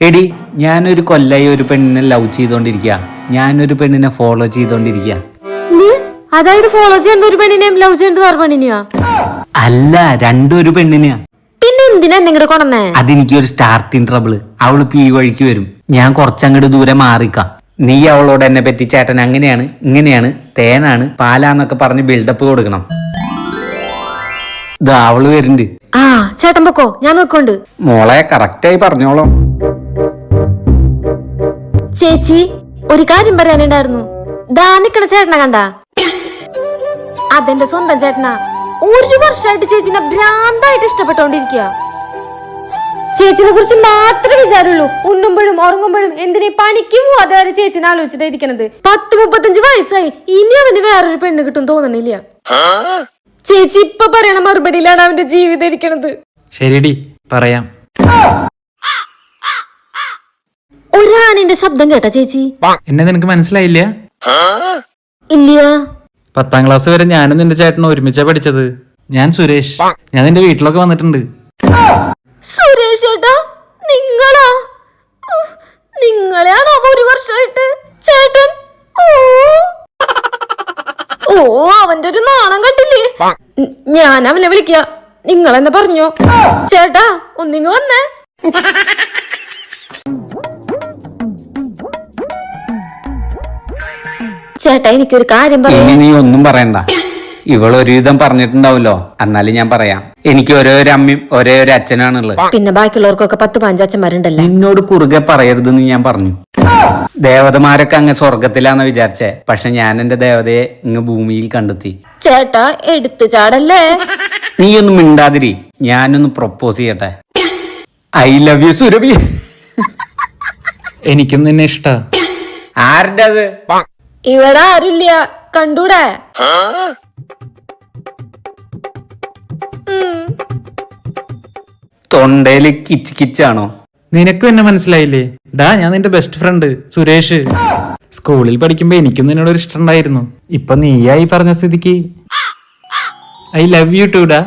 എടി ഞാനൊരു കൊല്ലായി ഒരു പെണ്ണിനെ ലവ് ചെയ്തോണ്ടിരിക്കുക. ഞാനൊരു പെണ്ണിനെ ഫോളോ ചെയ്തോണ്ടിരിക്കുക. അതായത് ഫോളോ ചെയ്യേണ്ട ഒരു പെണ്ണിനെയും ലവ് ചെയ്യേണ്ട വേറെ പെണ്ണിനെയാ? അല്ല, രണ്ടും ഒരു പെണ്ണിനെയാ. പിന്നെ എന്തിനാ നിങ്ങടെ കൊണ്ടേ? അതെനിക്കൊരു സ്റ്റാർട്ടിങ് ട്രബിള്. അവള് ഈ വഴിക്ക് വരും, ഞാൻ കുറച്ചങ്ങോട്ട് ദൂരെ മാറിക്കാം. നീ അവളോട് എന്നെ പറ്റി ചേട്ടൻ അങ്ങനെയാണ് ഇങ്ങനെയാണ് തേനാണ് പാലാന്നൊക്കെ പറഞ്ഞ് ബിൽഡപ്പ് കൊടുക്കണം. ഇതാ അവള് വരുന്നുണ്ട്. ആ ചേട്ടൻ പൊക്കോ, ഞാൻ നോക്കോണ്ട്. മോളെ കറക്റ്റായി പറഞ്ഞോളോ. ചേച്ചി ഒരു കാര്യം പറയാനുണ്ടായിരുന്നു. ദാ നിക്കണ ചേട്ടനെ കണ്ട? അതെന്റെ സ്വന്തം ചേട്ടനാ. ഒരു വർഷമായിട്ട് ചേച്ചിനെ ഭ്രാന്തായിട്ട് ഇഷ്ടപ്പെട്ടോണ്ടിരിക്കുക. ചേച്ചിനെ കുറിച്ച് മാത്രമേ വിചാരമുള്ളൂ. ഉണ്ണുമ്പോഴും ഉറങ്ങുമ്പോഴും എന്തിനെ പണിക്കും അതായത് ചേച്ചിനെ ആലോചിച്ചിട്ടായിരിക്കണത്. 10-35 വയസ്സായി, ഇനി അവന് വേറൊരു പെണ്ണ് കിട്ടും തോന്നണില്ല. ചേച്ചി ഇപ്പൊ പറയണ മറുപടിയിലാണ് അവന്റെ ജീവിതം ഇരിക്കണത്. ശരിടി പറയാം. ഒരാണിന്റെ ശബ്ദം കേട്ടാ ചേച്ചി? എന്നെ നിനക്ക് മനസ്സിലായില്ല? ഇല്ല. 10ാം ക്ലാസ് വരെ ഞാനും നിന്റെ ചേട്ടനും ഒരുമിച്ചാ പഠിച്ചത്. ഞാൻ സുരേഷ്. ഞാൻ നിന്റെ വീട്ടിലൊക്കെ വന്നിട്ടുണ്ട്. സുരേഷ് ചേട്ടാ, നിങ്ങളാ? നിങ്ങളെയാണോ ഒരു വർഷമായിട്ട് ചേട്ടൻ? ഓ അവന്റെ ഒരു നാണം കണ്ടില്ലേ? ഞാൻ അവനെ വിളിക്ക. നിങ്ങളെന്നെ പറഞ്ഞോ. ചേട്ടാ ഒന്നിങ്ങ് വന്നേ. ചേട്ടാ എനിക്കൊരു കാര്യം ഇനി നീ ഒന്നും പറയണ്ട. ഇവളൊരുവിധം പറഞ്ഞിട്ടുണ്ടാവല്ലോ, എന്നാലും ഞാൻ പറയാം. എനിക്ക് ഒരേ ഒരു അമ്മയും ഒരേ ഒരു അച്ഛനാണുള്ളത്. പിന്നെ ബാക്കിയുള്ളവർക്കൊക്കെ 10-15 അച്ഛന്മാരുണ്ടല്ലോ. നിന്നോട് കുറുകെ പറയരുതെന്ന് ഞാൻ പറഞ്ഞു. ദേവതമാരൊക്കെ അങ്ങ് സ്വർഗത്തിലാന്ന് വിചാരിച്ചേ, പക്ഷെ ഞാൻ എന്റെ ദേവതയെ ഇങ്ങ് ഭൂമിയിൽ കണ്ടെത്തി. ചേട്ടാ എടുത്തു ചാടല്ലേ. നീ ഒന്നും മിണ്ടാതിരി, ഞാനൊന്ന് പ്രൊപ്പോസ് ചെയ്യട്ടെ. I love you Surabhi. എനിക്കും നിന്നെ ഇഷ്ട. ആരുടെ അത്? ഇവിടെ ആരുമില്ല, കണ്ടൂടെ? തൊണ്ടയില് കിച്ച് കിച്ചാണോ? നിനക്കും എന്നെ മനസ്സിലായില്ലേ? ഡാ ഞാൻ നിന്റെ ബെസ്റ്റ് ഫ്രണ്ട് സുരേഷ്. സ്കൂളിൽ പഠിക്കുമ്പോ എനിക്കും നിന്നോട് ഒരു ഇഷ്ടം ഉണ്ടായിരുന്നു. ഇപ്പൊ നീയായി പറഞ്ഞ സ്ഥിതിക്ക് ഐ ലവ് യു ടു ഡാ.